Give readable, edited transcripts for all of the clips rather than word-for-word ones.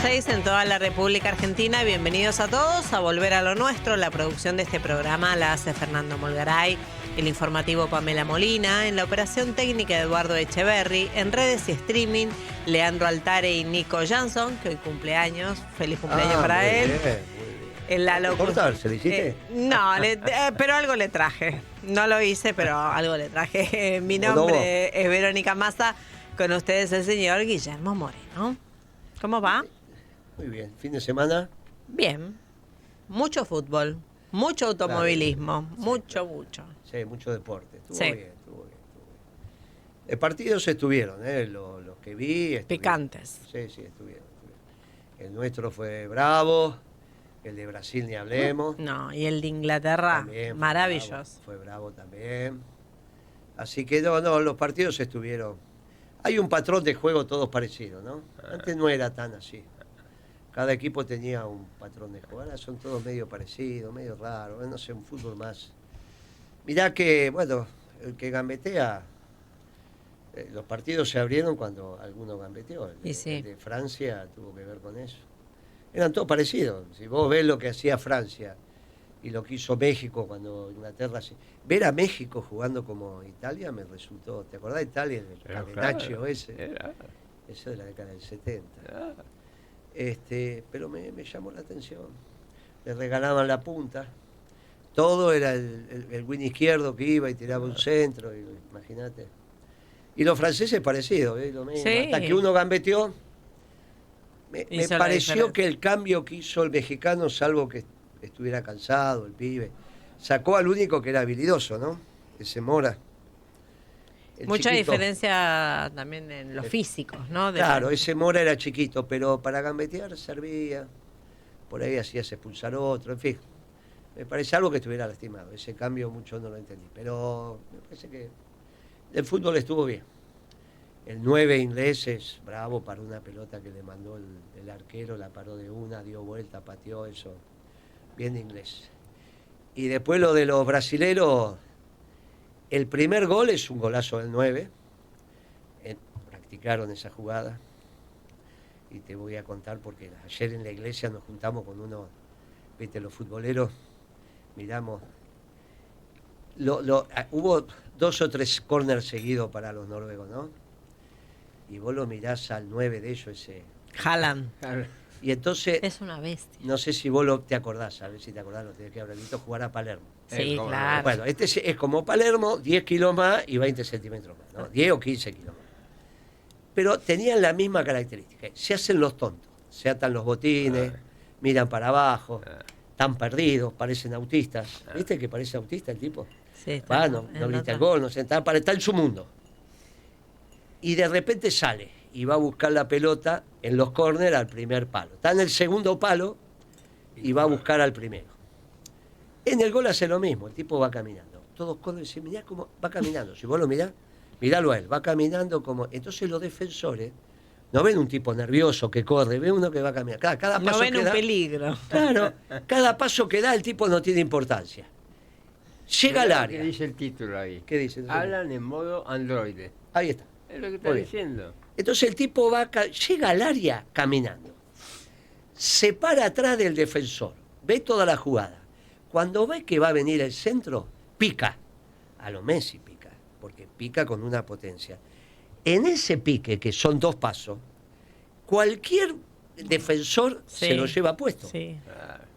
6 en toda la República Argentina. Bienvenidos a todos a Volver a lo Nuestro. La producción de este programa la hace Fernando Molgaray, el informativo Pamela Molina, en la operación técnica Eduardo Echeverry, en redes y streaming Leandro Altare y Nico Jansson, que hoy cumpleaños. Feliz cumpleaños para él. Muy bien. En la ¿Cortar? ¿Se le hiciste? No, pero algo le traje. No lo hice, pero algo le traje. Mi nombre es Verónica Massa. Con ustedes el señor Guillermo Moreno. ¿Cómo va? Muy bien. ¿Fin de semana? Bien. Mucho fútbol, mucho automovilismo, claro. mucho. Sí, mucho deporte. Estuvo Sí. bien. Partidos estuvieron, los que vi. Picantes. Sí, estuvieron. El nuestro fue bravo, el de Brasil ni hablemos. No, y el de Inglaterra, También maravilloso. Fue bravo también. Así que no, los partidos estuvieron. Hay un patrón de juego todos parecidos, ¿no? Antes no era tan así. Cada equipo tenía un patrón de juego. Ahora son todos medio parecidos, medio raros. No sé, un fútbol más. Mirá que, bueno, el que gambetea, los partidos se abrieron cuando alguno gambeteó. El de Francia tuvo que ver con eso. Eran todos parecidos. Si vos ves lo que hacía Francia y lo que hizo México cuando Inglaterra... Ver a México jugando como Italia me resultó... ¿Te acordás de Italia? El Catenaccio claro, ese. Ese de la década del 70. Pero me llamó la atención. Le regalaban la punta. Todo era el win izquierdo que iba y tiraba un centro. Imagínate. Y los franceses parecidos, lo mismo. Sí. Hasta que uno gambeteó. Me pareció que el cambio que hizo el mexicano, salvo que estuviera cansado el pibe, sacó al único que era habilidoso, ¿no? Ese Mora. Mucha chiquito. Diferencia también en los físicos, ¿no? Claro, ese Mora era chiquito, pero para gambetear servía. Por ahí hacías expulsar otro, en fin. Me parece algo que estuviera lastimado. Ese cambio mucho no lo entendí. Pero me parece que el fútbol estuvo bien. El 9 inglés es bravo para una pelota que le mandó el arquero, la paró de una, dio vuelta, pateó eso. Bien de inglés. Y después lo de los brasileros, el primer gol es un golazo del 9. Practicaron esa jugada. Y te voy a contar porque ayer en la iglesia nos juntamos con unos, viste, los futboleros, miramos. Hubo 2 o 3 corners seguidos para los noruegos, ¿no? Y vos lo mirás al 9 de ellos, ese... Haaland. Y entonces... Es una bestia. No sé si vos te acordás, a ver si te acordás, lo tenés que haber visto jugar a Palermo. Sí, claro. Bueno, este es como Palermo, 10 kilos más y 20 centímetros más, ¿no? 10 o 15 kilos más. Pero tenían la misma característica. Se hacen los tontos, se atan los botines, miran para abajo, están perdidos, parecen autistas. ¿Viste que parece autista el tipo? Sí, está. No grita el gol, no sé, está en su mundo. Y de repente sale y va a buscar la pelota en los córner al primer palo. Está en el segundo palo y va a buscar al primero. En el gol hace lo mismo, el tipo va caminando. Todos córner, se mirá cómo va caminando. Si vos lo mirás, miralo a él, va caminando como... Entonces los defensores no ven un tipo nervioso que corre, ven uno que va caminando. Cada paso no ven que un da, peligro. Claro, cada paso que da el tipo no tiene importancia. Llega al área. ¿Qué dice el título ahí? ¿Qué dice? Hablan en modo androide. Ahí está. Es lo que está diciendo. Entonces el tipo llega al área caminando, se para atrás del defensor, ve toda la jugada. Cuando ve que va a venir el centro, pica. A lo Messi pica, porque pica con una potencia. En ese pique, que son 2 pasos, cualquier defensor se lo lleva puesto. Sí.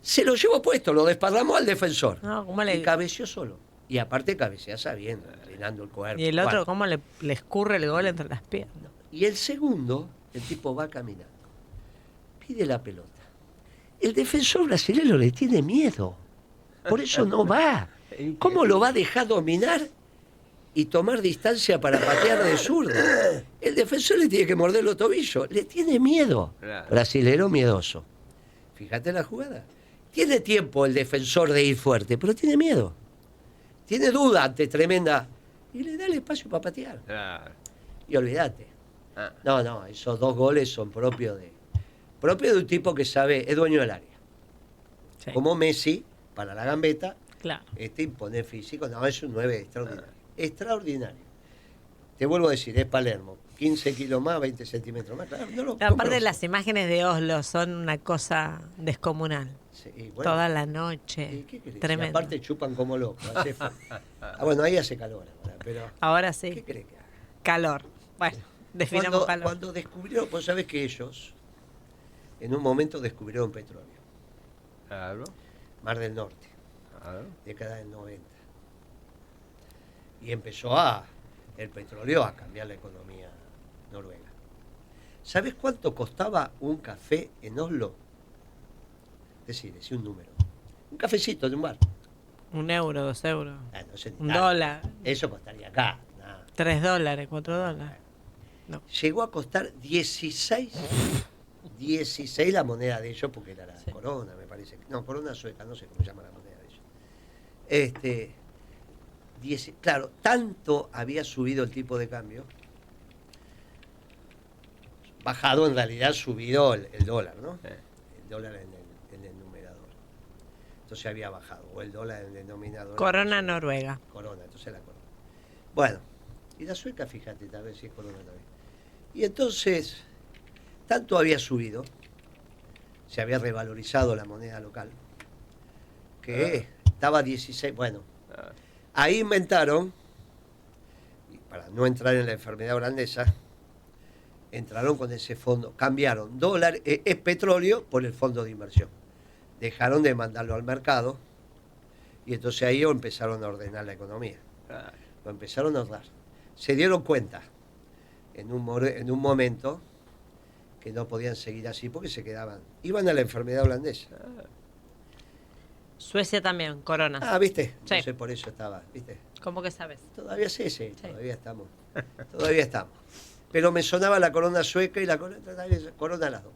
Se lo llevó puesto, lo desparramó al defensor. No, y cabeceó solo. Y aparte cabecea sabiendo, llenando el cuerpo. Y el otro, ¿cómo le escurre el gol entre las piernas? Y el segundo, el tipo va caminando, pide la pelota. El defensor brasileño le tiene miedo, por eso no va. ¿Cómo lo va a dejar dominar y tomar distancia para patear de zurdo? El defensor le tiene que morder los tobillos, le tiene miedo. Brasilero miedoso. Fíjate la jugada. Tiene tiempo el defensor de ir fuerte, pero tiene miedo. Tiene duda ante tremenda... Y le da el espacio para patear. Y olvídate. No, esos 2 goles son propios de un tipo que sabe, es dueño del área. Sí. Como Messi, para la gambeta, claro. Impone físico, no, es un 9 extraordinario. Extraordinario. Te vuelvo a decir, es Palermo. 15 kilos más, 20 centímetros más. Claro, no lo Aparte, compro. las imágenes de Oslo son una cosa descomunal. Sí, bueno, Toda la ¿y noche. qué querés? Y Tremendo. aparte chupan como locos. Bueno, ahí hace calor ahora, pero Ahora ¿qué sí, querés que haga? calor. Bueno, definamos calor. Cuando descubrieron, pues sabés que ellos en un momento descubrieron petróleo, Claro, Mar del Norte, claro. década del 90. Y empezó el petróleo a cambiar la economía noruega. ¿Sabés cuánto costaba un café en Oslo? Decí un número. Un cafecito de un bar. 1 euro, 2 euros. No sé ni Un nada. dólar. Eso costaría acá. Nada. 3 dólares, 4 dólares. No. Llegó a costar 16 la moneda de ellos, porque era la Sí. corona, me parece. No, corona sueca, no sé cómo se llama la moneda de ellos. Claro, tanto había subido el tipo de cambio, bajado en realidad, subido el dólar, ¿no? El dólar en el numerador. Entonces había bajado, o el dólar en el denominador. Corona noruega. Corona, entonces la corona. Bueno, y la sueca, fíjate, tal vez si es corona también. Y entonces, tanto había subido, se había revalorizado la moneda local, que estaba 16, bueno, ahí inventaron, y para no entrar en la enfermedad holandesa, entraron con ese fondo, cambiaron dólar, petróleo por el fondo de inversión. Dejaron de mandarlo al mercado y entonces ahí empezaron a ordenar la economía. Lo empezaron a ordenar. Se dieron cuenta en un momento que no podían seguir así porque se quedaban. Iban a la enfermedad holandesa. Suecia también, corona. ¿Viste? Sí. Entonces por eso estaba, ¿viste? ¿Cómo que sabes? Todavía sí, todavía estamos. Todavía estamos. Pero me sonaba la corona sueca y la corona las dos.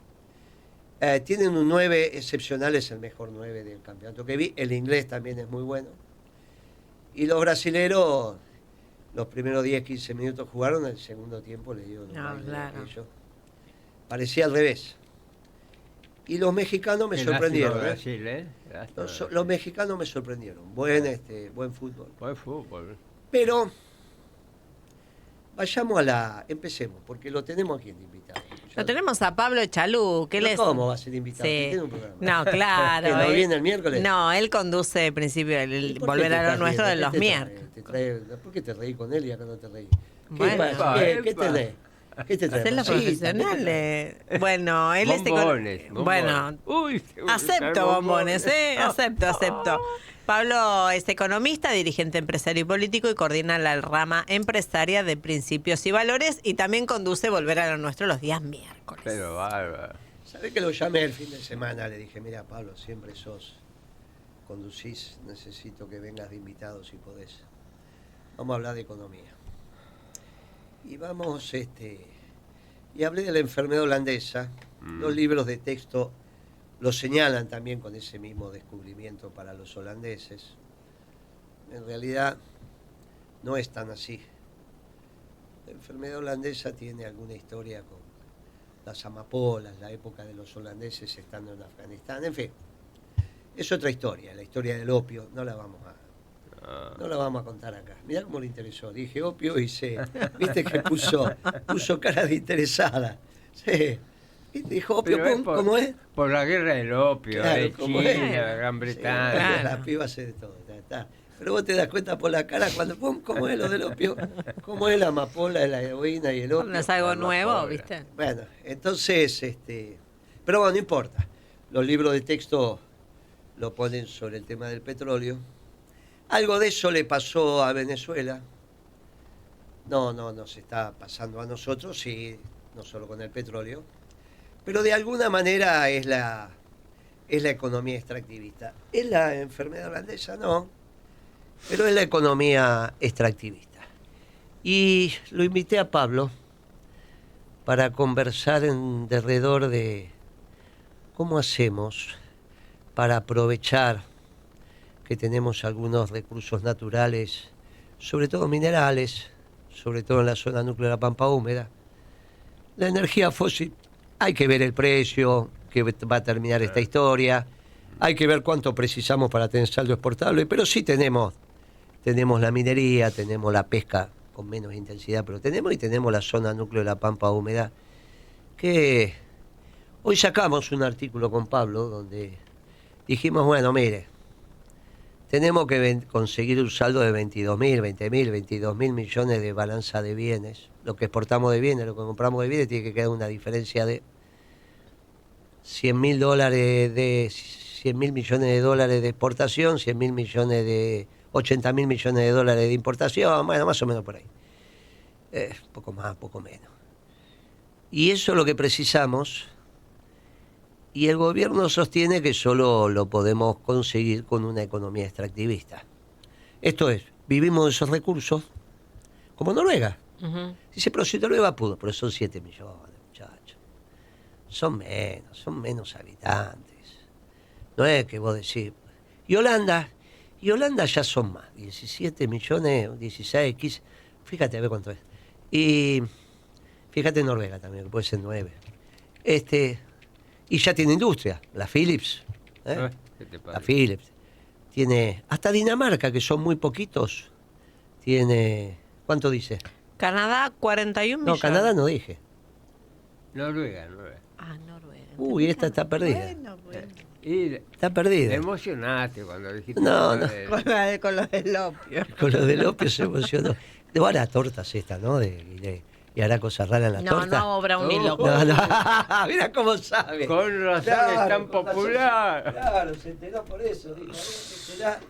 Tienen un 9 excepcional, es el mejor 9 del campeonato que vi. El inglés también es muy bueno. Y los brasileros, los primeros 10, 15 minutos jugaron, el segundo tiempo le dio claro. aquello. Parecía al revés. Y los mexicanos me Qué sorprendieron. lástima Brasil, ¿eh? Lástima Los Brasil. mexicanos me sorprendieron. Buen fútbol. Buen fútbol. Pero empecemos, porque lo tenemos aquí de invitado. Lo tenemos a Pablo Chalú, que él ¿Pero es... ¿Cómo va a ser invitado? Sí. Tiene un programa. No, claro. ¿Que no él- viene el miércoles? No, él conduce en principio ¿Y el por qué Volver te a lo estás nuestro de riendo? los ¿Qué te miércoles. ¿Por qué te reí con él y acá no te reí? Bueno. ¿Qué tenés? ¿Qué te trae? Hacer los Masita? profesionales. Bueno, él es... Bombones, Bueno, Uy, acepto bombones, acepto. Pablo es economista, dirigente empresario y político y coordina la rama empresaria de Principios y Valores y también conduce Volver a lo Nuestro los días miércoles. Pero bárbaro. ¿Sabés que lo llamé el fin de semana? Le dije, mira, Pablo, siempre conducís, necesito que vengas de invitado si podés. Vamos a hablar de economía. Y y hablé de la enfermedad holandesa. Los libros de texto lo señalan también con ese mismo descubrimiento para los holandeses. En realidad no es tan así. La enfermedad holandesa tiene alguna historia con las amapolas, la época de los holandeses estando en Afganistán, en fin. Es otra historia, la historia del opio, no la vamos a contar acá. Mirá cómo le interesó. Dije opio y viste que puso cara de interesada. Sí. Y dijo opio, Pero pum, ¿cómo es? Por la guerra del opio, Claro, de ¿cómo China, es? Gran Sí, Bretaña. la piba hace de todo. Ya está. Pero vos te das cuenta por la cara cuando, pum, ¿cómo es lo del opio? ¿Cómo es la amapola, la heroína y el opio? No es algo la nuevo, amapola. ¿viste? Bueno, entonces, pero bueno, no importa. Los libros de texto lo ponen sobre el tema del petróleo. Algo de eso le pasó a Venezuela. No nos está pasando a nosotros, sí, no solo con el petróleo. Pero de alguna manera es la economía extractivista. ¿Es la enfermedad holandesa? No, pero es la economía extractivista. Y lo invité a Pablo para conversar alrededor de cómo hacemos para aprovechar que tenemos algunos recursos naturales, sobre todo minerales, sobre todo en la zona núclea de la Pampa Húmeda. La energía fósil, hay que ver el precio que va a terminar esta historia, hay que ver cuánto precisamos para tener saldo exportable, pero sí tenemos la minería, tenemos la pesca con menos intensidad, pero tenemos, y tenemos la zona núcleo de la pampa húmeda, que hoy sacamos un artículo con Pablo donde dijimos, bueno, mire, tenemos que conseguir un saldo de 22.000 millones de balanza de bienes. Lo que exportamos de bienes, lo que compramos de bienes, tiene que quedar una diferencia de $100.000 100.000 millones de dólares de exportación, 80.000 millones de dólares de importación, bueno, más o menos por ahí. Poco más, poco menos. Y eso es lo que precisamos. Y el gobierno sostiene que solo lo podemos conseguir con una economía extractivista. Esto es, vivimos de esos recursos, como Noruega. Ujú. Dice, pero si Noruega pudo, pero son 7 millones, muchachos. Son menos habitantes. No es que vos decís. Y Holanda ya son más, 17 millones, 16, 15. Fíjate a ver cuánto es. Y fíjate Noruega también, que puede ser 9. Y ya tiene industria, la Philips. ¿Qué te La parece? Philips. Tiene, hasta Dinamarca, que son muy poquitos, tiene, ¿cuánto dice? Canadá, 41 No, millones. Canadá no dije. Noruega. Ah, Noruega. Uy, esta está perdida. Bueno. Y Está te perdida. emocionaste cuando dijiste... No, no. Con lo del opio. Con lo del opio se emocionó. Le va a las tortas estas, ¿no? Y hará cosas raras en la No, torta. no obra un hilo. No, no. Mira cómo sabe. Con razón Claro, es tan con razón. popular. Claro, se enteró por eso. Dijo, será.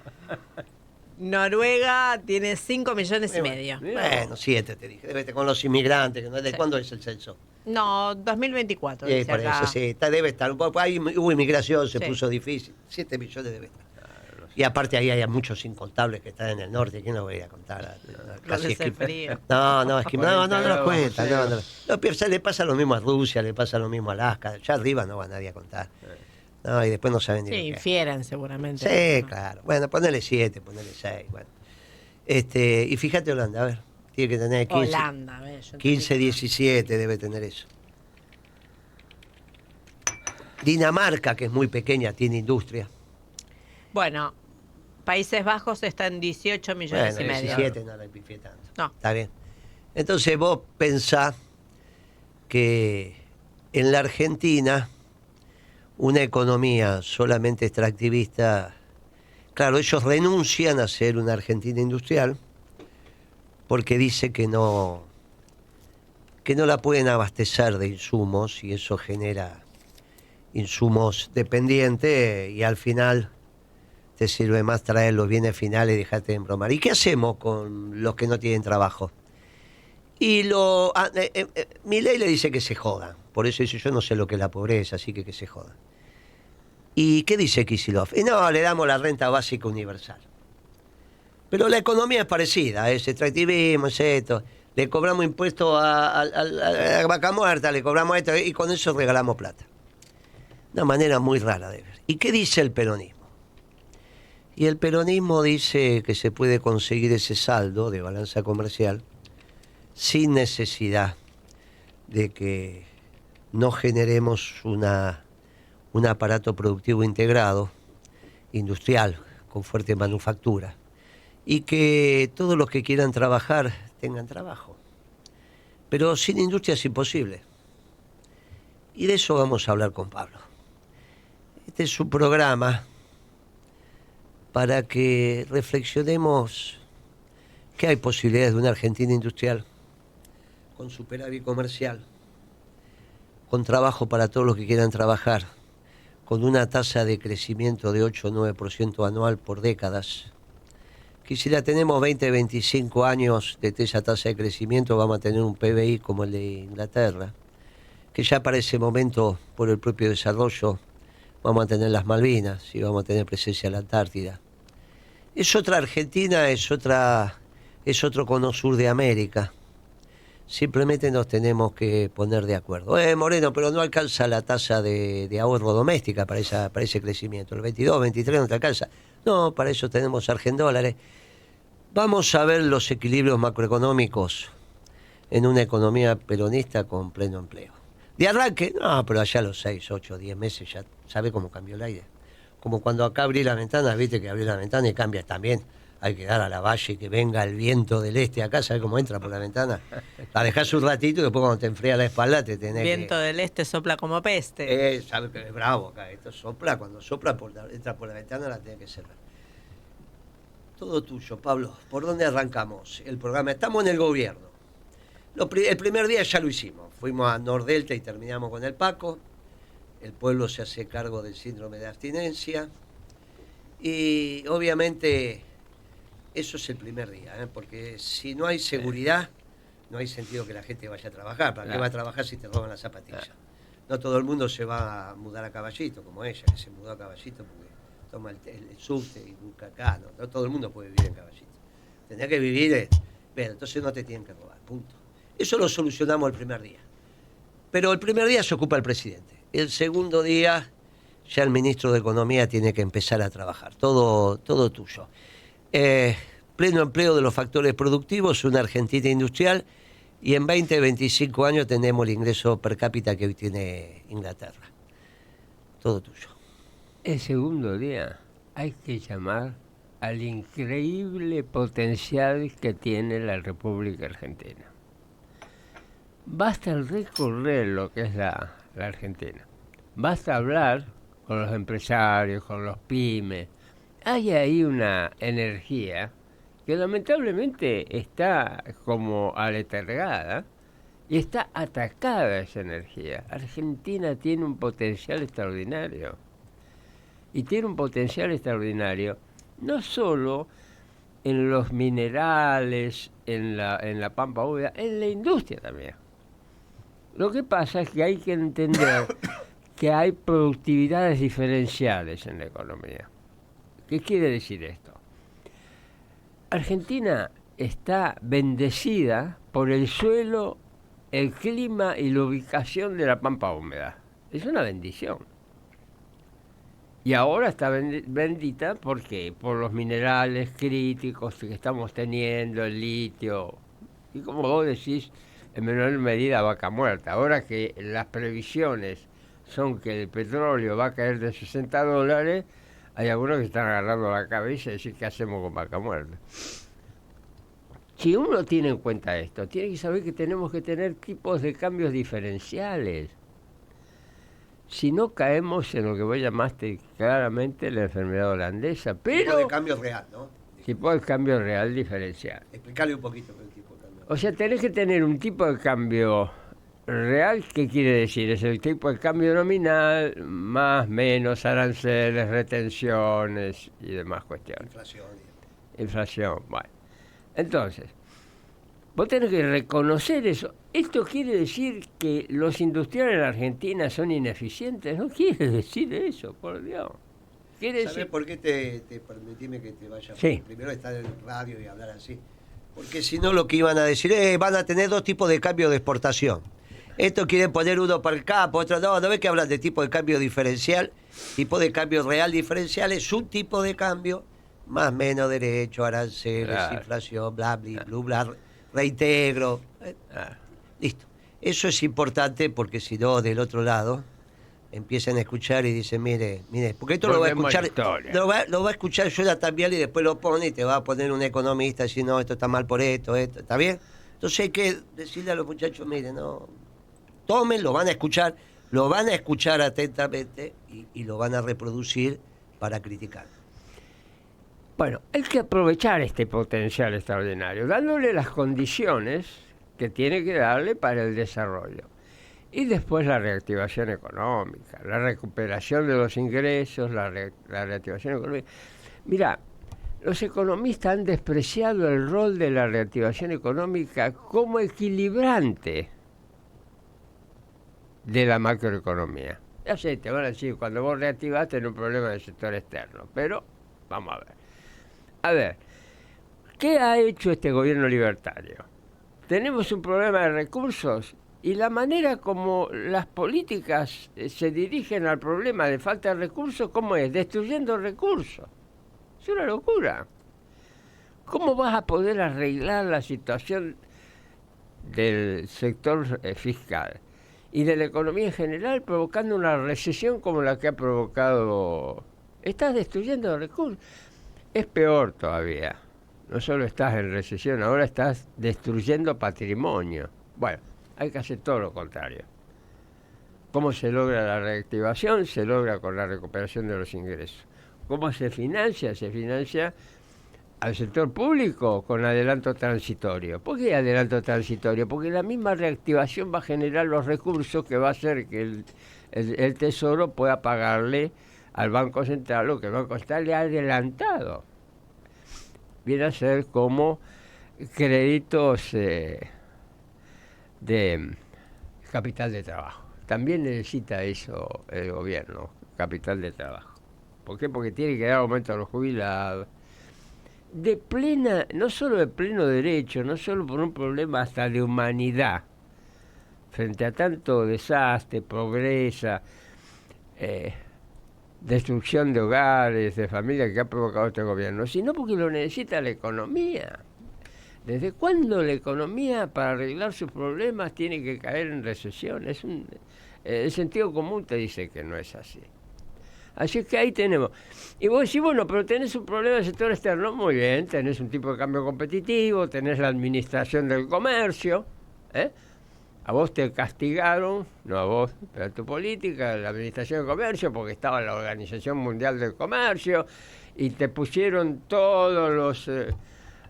Noruega tiene 5 millones y medio. Bueno, 7 te dije. Debe estar con los inmigrantes. Que no, ¿de Sí. cuándo es el censo? No, 2024. Sí, dice por acá. eso, sí. Debe estar. Ahí hubo inmigración, se Sí. puso difícil. 7 millones debe estar. Y aparte ahí hay muchos incontables que están en el norte. ¿Quién los voy a contar? Los de ese frío. No, no los cuenta. Sí. No, le pasa lo mismo a Rusia, le pasa lo mismo a Alaska. Ya arriba no va nadie a contar. No, y después no saben ni Sí, lo que es. infieran seguramente. Sí, ¿no? claro. Bueno, ponele 7, ponele 6. Bueno. Y fíjate Holanda, a ver. Tiene que tener 15. Holanda, a ver, yo 15, entendí. 17 debe tener eso. Dinamarca, que es muy pequeña, tiene industria. Bueno, Países Bajos está en 18 millones Bueno, y medio. 17 no la pifié tanto. No. Está bien. Entonces vos pensás que en la Argentina una economía solamente extractivista, claro, ellos renuncian a ser una Argentina industrial porque dice que no la pueden abastecer de insumos y eso genera insumos dependientes y al final te sirve más traer los bienes finales y dejarte de embromar. ¿Y qué hacemos con los que no tienen trabajo? Y Milei le dice que se jodan. Por eso dice, yo no sé lo que es la pobreza, así que se jodan. ¿Y qué dice Kicillof? Y no, le damos la renta básica universal. Pero la economía es parecida, es extractivismo, es esto. Le cobramos impuestos a la vaca muerta, le cobramos esto, y con eso regalamos plata. Una manera muy rara de ver. ¿Y qué dice el peronismo? Y el peronismo dice que se puede conseguir ese saldo de balanza comercial sin necesidad de que no generemos un aparato productivo integrado, industrial, con fuerte manufactura, y que todos los que quieran trabajar tengan trabajo. Pero sin industria es imposible. Y de eso vamos a hablar con Pablo. Este es su programa para que reflexionemos que hay posibilidades de una Argentina industrial con superávit comercial, con trabajo para todos los que quieran trabajar, con una tasa de crecimiento de 8 o 9% anual por décadas. Que si la tenemos 20, 25 años de esa tasa de crecimiento, vamos a tener un PBI como el de Inglaterra, que ya para ese momento, por el propio desarrollo, vamos a tener las Malvinas y vamos a tener presencia en la Antártida. Es otra Argentina, es otro cono sur de América. Simplemente nos tenemos que poner de acuerdo. Moreno, pero no alcanza la tasa de ahorro doméstica para ese crecimiento. El 22, 23 no te alcanza. No, para eso tenemos Argendólares. Vamos a ver los equilibrios macroeconómicos en una economía peronista con pleno empleo. De arranque, no, pero allá a los 6, 8, 10 meses ya sabe cómo cambió el aire. Como cuando acá abrí la ventana, viste que abrí la ventana y cambia también. hay que dar a la valle que venga el viento del este acá, ¿sabes cómo entra por la ventana? La dejás un ratito y después cuando te enfría la espalda te tenés Viento del este sopla como peste. sabes que es bravo acá, esto sopla, cuando sopla entra por la ventana la tenés que cerrar. Todo tuyo, Pablo. ¿Por dónde arrancamos el programa? Estamos en el gobierno. El primer día ya lo hicimos. Fuimos a Nordelta y terminamos con el Paco. El pueblo se hace cargo del síndrome de abstinencia. Y obviamente eso es el primer día, porque si no hay seguridad, no hay sentido que la gente vaya a trabajar. ¿Para qué va a trabajar si te roban las zapatillas? No todo el mundo se va a mudar a Caballito, como ella, que se mudó a Caballito porque toma el subte y busca acá. No todo el mundo puede vivir en Caballito. Tendría que vivir, pero entonces no te tienen que robar, punto. Eso lo solucionamos el primer día. Pero el primer día se ocupa el presidente. El segundo día ya el ministro de Economía tiene que empezar a trabajar. Todo tuyo. Pleno empleo de los factores productivos, una Argentina industrial, y en 20, 25 años tenemos el ingreso per cápita que hoy tiene Inglaterra. Todo tuyo. El segundo día hay que llamar al increíble potencial que tiene la República Argentina. Basta recorrer lo que es la Argentina. Basta hablar con los empresarios, con los pymes. Hay ahí una energía que lamentablemente está como aletargada y está atacada esa energía. Argentina tiene un potencial extraordinario. Y tiene un potencial extraordinario no solo en los minerales, en la pampa húmeda, en la industria también. Lo que pasa es que hay que entender que hay productividades diferenciales en la economía. ¿Qué quiere decir esto? Argentina está bendecida por el suelo, el clima y la ubicación de la pampa húmeda. Es una bendición. Y ahora está bendita, ¿por qué? Por los minerales críticos que estamos teniendo, el litio. Y como vos decís, en menor medida vaca muerta. Ahora que las previsiones son que el petróleo va a caer de $60, hay algunos que están agarrando la cabeza y decir qué hacemos con vaca muerta. Si uno tiene en cuenta esto, tiene que saber que tenemos que tener tipos de cambios diferenciales. Si no caemos en lo que vos llamaste claramente la enfermedad holandesa, pero... Tipo de cambio real, ¿no? Tipo de cambio real diferencial. Explicarle un poquito qué tipo de cambio. O sea, tenés que tener un tipo de cambio real. ¿Qué quiere decir? Es el tipo de cambio nominal, más, menos, aranceles, retenciones y demás cuestiones. Inflación, bueno. Entonces, vos tenés que reconocer eso. ¿Esto quiere decir que los industriales en Argentina son ineficientes? No quiere decir eso, por Dios. ¿Sabés por qué te permitime que te vaya? Sí. Primero estar en el radio y hablar así. Porque si no lo que iban a decir van a tener dos tipos de cambio de exportación. Esto quieren poner uno para el campo, otro no. ¿No ves que hablan de tipo de cambio diferencial? Tipo de cambio real diferencial es un tipo de cambio, más menos derecho, aranceles, inflación, bla, bla, bla, bla, reintegro. Listo. Eso es importante porque si no, del otro lado, empiezan a escuchar y dicen, mire, porque esto lo va a escuchar, lo va a escuchar Jonathan Viale y después lo pone y te va a poner un economista y decir, no, esto está mal por esto, ¿está bien? Entonces hay que decirle a los muchachos, miren, no, tomen, lo van a escuchar atentamente y lo van a reproducir para criticar. Bueno, hay que aprovechar este potencial extraordinario, dándole las condiciones que tiene que darle para el desarrollo. Y después la reactivación económica, la recuperación de los ingresos, la reactivación económica. Mira, los economistas han despreciado el rol de la reactivación económica como equilibrante de la macroeconomía. Ya sé, te van a decir, cuando vos reactivás tenés un problema del sector externo, pero vamos a ver. A ver, ¿qué ha hecho este gobierno libertario? Tenemos un problema de recursos y la manera como las políticas se dirigen al problema de falta de recursos, ¿cómo es? Destruyendo recursos. Es una locura. ¿Cómo vas a poder arreglar la situación del sector fiscal y de la economía en general provocando una recesión como la que ha provocado? Estás destruyendo recursos. Es peor todavía. No solo estás en recesión, ahora estás destruyendo patrimonio. Bueno, hay que hacer todo lo contrario. ¿Cómo se logra la reactivación? Se logra con la recuperación de los ingresos. ¿Cómo se financia? Se financia al sector público con adelanto transitorio. ¿Por qué adelanto transitorio? Porque la misma reactivación va a generar los recursos que va a hacer que el Tesoro pueda pagarle al Banco Central lo que el Banco Central le ha adelantado. Viene a ser como créditos de capital de trabajo. También necesita eso el gobierno, capital de trabajo. ¿Por qué? Porque tiene que dar aumento a los jubilados. No solo de pleno derecho, no solo por un problema hasta de humanidad, frente a tanto desastre, pobreza, destrucción de hogares, de familias que ha provocado este gobierno, sino porque lo necesita la economía. ¿Desde cuándo la economía, para arreglar sus problemas, tiene que caer en recesión? El sentido común te dice que no es así. Así que ahí tenemos. Y vos decís, bueno, pero tenés un problema del sector externo. Muy bien, tenés un tipo de cambio competitivo, tenés la administración del comercio. A vos te castigaron, no a vos, pero a tu política, la administración del comercio, porque estaba la Organización Mundial del Comercio, y te pusieron todos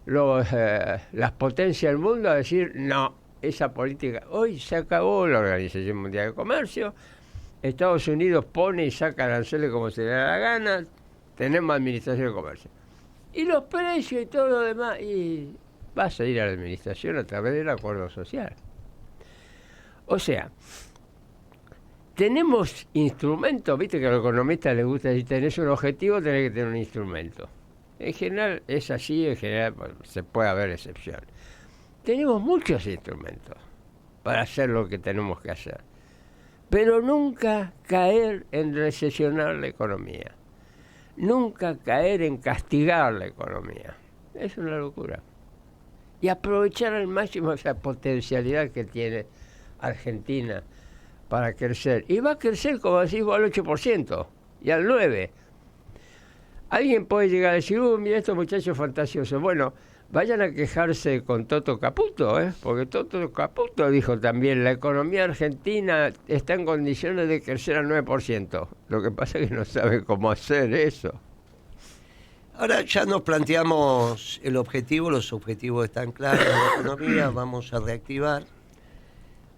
las potencias del mundo a decir, no, esa política. Hoy se acabó la Organización Mundial del Comercio, Estados Unidos pone y saca aranceles como se le da la gana, tenemos administración de comercio. Y los precios y todo lo demás, y vas a ir a la administración a través del acuerdo social. O sea, tenemos instrumentos, viste que a los economistas les gusta decir, tenés un objetivo, tenés que tener un instrumento. En general es así, en general se puede haber excepciones. Tenemos muchos instrumentos para hacer lo que tenemos que hacer. Pero nunca caer en recesionar la economía. Nunca caer en castigar la economía. Es una locura. Y aprovechar al máximo esa potencialidad que tiene Argentina para crecer. Y va a crecer, como decís vos, al 8% y al 9%. Alguien puede llegar a decir, mira estos muchachos fantasiosos. Bueno, vayan a quejarse con Toto Caputo, porque Toto Caputo dijo también, la economía argentina está en condiciones de crecer al 9%. Lo que pasa es que no sabe cómo hacer eso. Ahora ya nos planteamos el objetivo, los objetivos están claros de la economía, vamos a reactivar,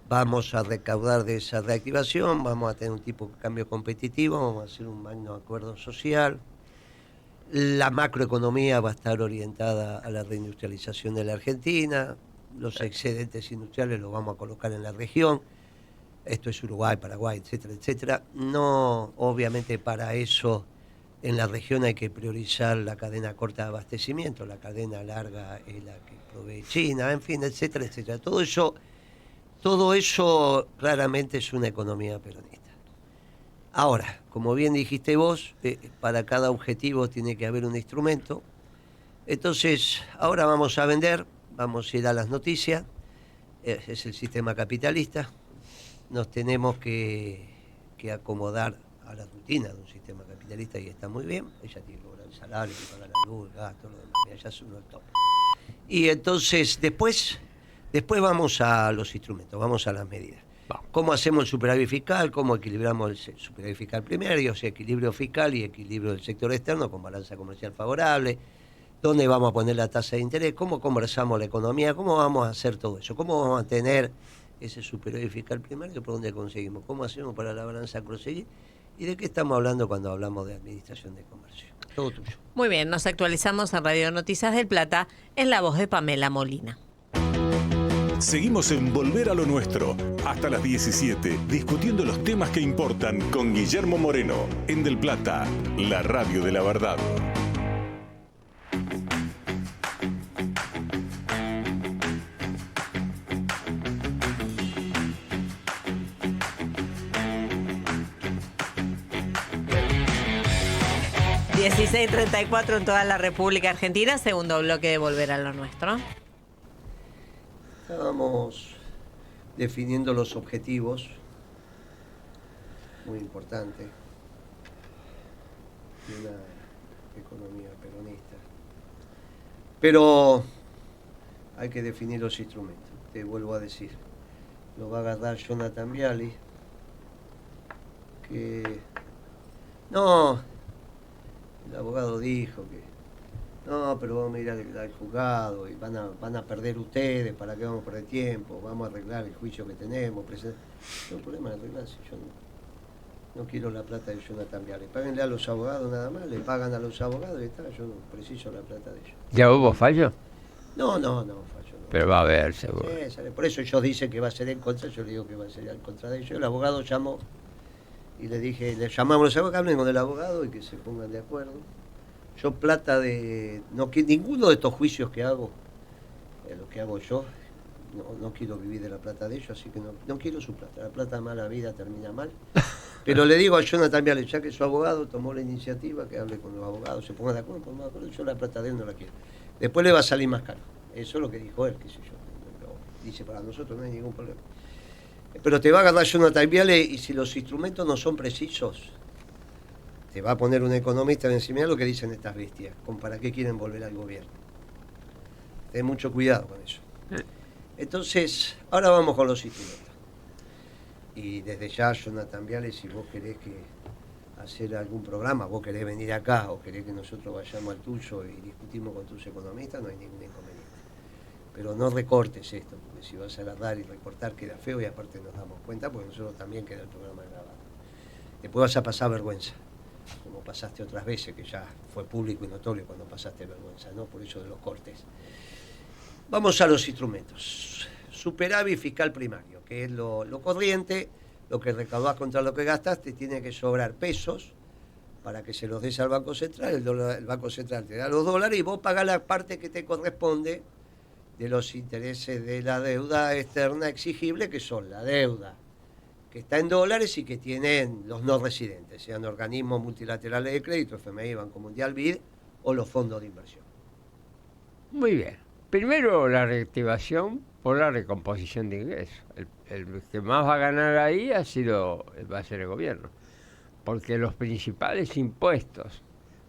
vamos a recaudar de esa reactivación, vamos a tener un tipo de cambio competitivo, vamos a hacer un magno acuerdo social. La macroeconomía va a estar orientada a la reindustrialización de la Argentina, los excedentes industriales los vamos a colocar en la región, esto es Uruguay, Paraguay, etcétera, etcétera. No, obviamente para eso en la región hay que priorizar la cadena corta de abastecimiento, la cadena larga es la que provee China, en fin, etcétera, etcétera. Todo eso claramente es una economía peronista. Ahora, como bien dijiste vos, para cada objetivo tiene que haber un instrumento. Entonces, ahora vamos a vender, vamos a ir a las noticias. Es el sistema capitalista. Nos tenemos que acomodar a la rutina de un sistema capitalista y está muy bien. Ella tiene que cobrar el salario, que pagar la luz, el gas, todo lo demás. Ya es uno top. Y entonces, después vamos a los instrumentos, vamos a las medidas. ¿Cómo hacemos el superávit fiscal? ¿Cómo equilibramos el superávit fiscal primario? O sea, equilibrio fiscal y equilibrio del sector externo con balanza comercial favorable. ¿Dónde vamos a poner la tasa de interés? ¿Cómo conversamos la economía? ¿Cómo vamos a hacer todo eso? ¿Cómo vamos a tener ese superávit fiscal primario? ¿Por dónde conseguimos? ¿Cómo hacemos para la balanza conseguir? ¿Y de qué estamos hablando cuando hablamos de administración de comercio? Todo tuyo. Muy bien, nos actualizamos en Radio Noticias del Plata en la voz de Pamela Molina. Seguimos en Volver a lo Nuestro, hasta las 17, discutiendo los temas que importan con Guillermo Moreno, en Del Plata, la radio de la verdad. ...16:34 en toda la República Argentina, segundo bloque de Volver a lo Nuestro. Estábamos definiendo los objetivos, muy importante, de una economía peronista. Pero hay que definir los instrumentos. Te vuelvo a decir, lo va a agarrar Jonathan Viale, que no, el abogado dijo que no, pero vamos a ir al juzgado y van a perder ustedes, ¿para qué vamos a perder tiempo? Vamos a arreglar el juicio que tenemos. No hay problema de arreglar si yo no quiero la plata de Jonathan Viale. Páguenle a los abogados nada más, le pagan a los abogados y está, yo no preciso la plata de ellos. ¿Ya hubo fallo? No, fallo no. Pero va a haber, seguro. Por eso ellos dicen que va a ser en contra, yo le digo que va a ser en contra de ellos. El abogado llamó y le dije, le llamamos a los abogados, que hablen con el abogado y que se pongan de acuerdo. Yo plata de... ninguno de estos juicios que hago, lo que hago yo, no quiero vivir de la plata de ellos, así que no quiero su plata. La plata de mala vida termina mal. Pero le digo a Jonathan Viale, ya que su abogado tomó la iniciativa, que hable con los abogados, se pongan de acuerdo, yo la plata de él no la quiero. Después le va a salir más caro. Eso es lo que dijo él, qué sé yo. Dice, para nosotros no hay ningún problema. Pero te va a agarrar Jonathan Viale y si los instrumentos no son precisos, te va a poner un economista encima de lo que dicen estas bestias, con para qué quieren volver al gobierno. Ten mucho cuidado con eso. Entonces, ahora vamos con los instrumentos. Y desde ya, Jonathan Viale, si vos querés hacer algún programa, vos querés venir acá o querés que nosotros vayamos al tuyo y discutimos con tus economistas, no hay ningún inconveniente. Pero no recortes esto, porque si vas a agarrar y recortar queda feo y aparte nos damos cuenta, porque nosotros también queda el programa grabado. Después vas a pasar vergüenza, como pasaste otras veces, que ya fue público y notorio cuando pasaste vergüenza, ¿no? Por eso de los cortes. Vamos a los instrumentos. Superávit fiscal primario, que es lo corriente, lo que recaudás contra lo que gastaste, tiene que sobrar pesos para que se los des al Banco Central, el Banco Central te da los dólares y vos pagás la parte que te corresponde de los intereses de la deuda externa exigible, que son la deuda que está en dólares y que tienen los no residentes, sean organismos multilaterales de crédito, FMI, Banco Mundial, BID, o los fondos de inversión. Muy bien. Primero la reactivación por la recomposición de ingresos. El que más va a ganar ahí va a ser el gobierno. Porque los principales impuestos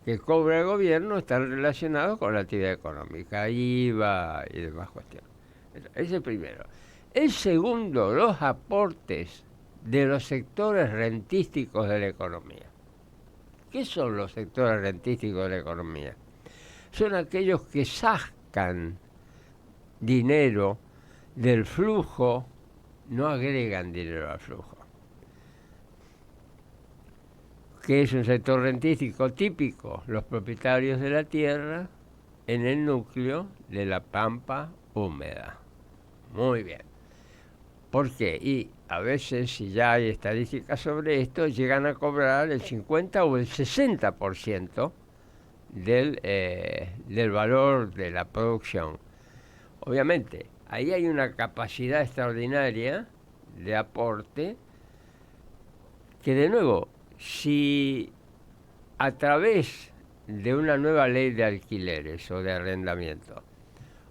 que cobra el gobierno están relacionados con la actividad económica, IVA y demás cuestiones. Ese es el primero. El segundo, los aportes de los sectores rentísticos de la economía. ¿Qué son los sectores rentísticos de la economía? Son aquellos que sacan dinero del flujo, no agregan dinero al flujo. ¿Qué es un sector rentístico típico? Los propietarios de la tierra en el núcleo de la pampa húmeda. Muy bien. ¿Por qué? Y a veces, si ya hay estadísticas sobre esto, llegan a cobrar el 50 o el 60% del valor de la producción. Obviamente, ahí hay una capacidad extraordinaria de aporte que, de nuevo, si a través de una nueva ley de alquileres o de arrendamiento,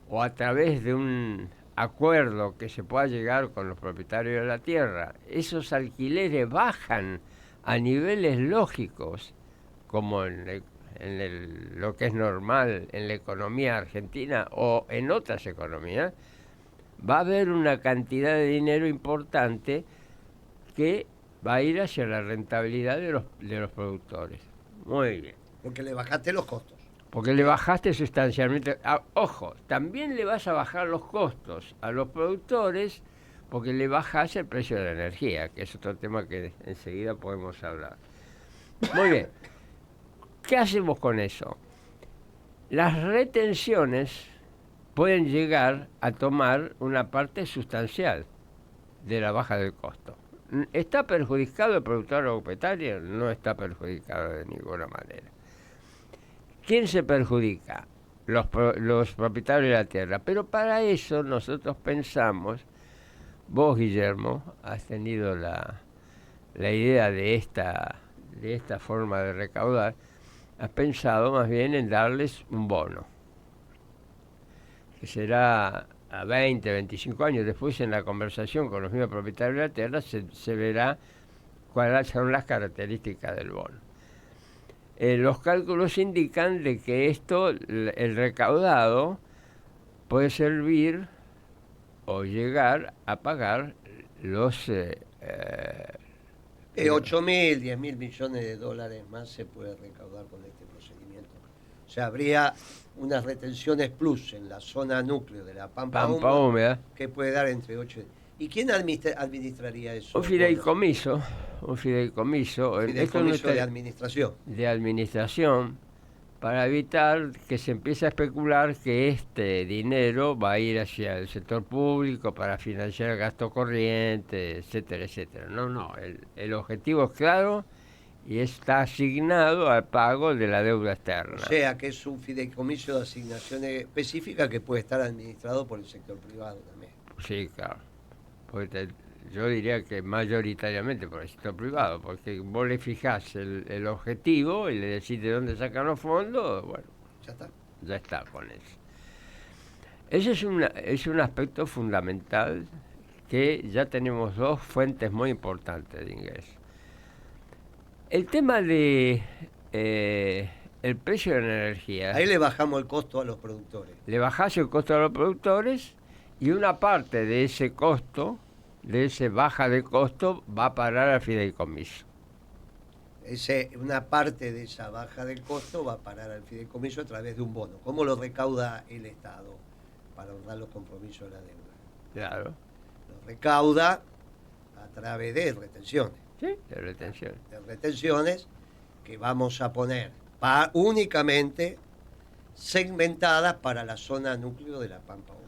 o a través de un acuerdo que se pueda llegar con los propietarios de la tierra, esos alquileres bajan a niveles lógicos, como lo que es normal en la economía argentina o en otras economías, va a haber una cantidad de dinero importante que va a ir hacia la rentabilidad de los productores. Muy bien. Porque le bajaste los costos. Porque le bajaste sustancialmente. Ojo, también le vas a bajar los costos a los productores porque le bajas el precio de la energía, que es otro tema que enseguida podemos hablar. Muy bien. ¿Qué hacemos con eso? Las retenciones pueden llegar a tomar una parte sustancial de la baja del costo. ¿Está perjudicado el productor agropecuario? No está perjudicado de ninguna manera. ¿Quién se perjudica? Los propietarios de la tierra. Pero para eso nosotros pensamos, vos, Guillermo, has tenido la idea de esta forma de recaudar, has pensado más bien en darles un bono, que será a 20, 25 años. Después, en la conversación con los mismos propietarios de la tierra, se verá cuáles son las características del bono. los cálculos indican de que el recaudado, puede servir o llegar a pagar los... 8.000, 10.000 millones de dólares más se puede recaudar con este procedimiento. O sea, habría unas retenciones plus en la zona núcleo de la Pampa Húmeda que puede dar entre 8 y... ¿Y quién administraría eso? Un fideicomiso. Fideicomiso de administración. De administración, para evitar que se empiece a especular que este dinero va a ir hacia el sector público para financiar el gasto corriente, etcétera, etcétera. No, el objetivo es claro y está asignado al pago de la deuda externa. O sea, que es un fideicomiso de asignación específica que puede estar administrado por el sector privado también. Sí, claro. Porque yo diría que mayoritariamente por el sector privado, porque vos le fijás el objetivo y le decís de dónde sacan los fondos, bueno, ya está con eso. Ese es un aspecto fundamental, que ya tenemos dos fuentes muy importantes de ingreso. El tema de el precio de la energía. Ahí le bajamos el costo a los productores. Le bajás el costo a los productores y una parte de ese costo, de ese baja de costo, va a parar al fideicomiso. Una parte de esa baja del costo va a parar al fideicomiso a través de un bono. ¿Cómo lo recauda el Estado para honrar los compromisos de la deuda? Claro. Lo recauda a través de retenciones. Sí, de retenciones. De retenciones que vamos a poner únicamente segmentadas para la zona núcleo de la Pampa Húmeda.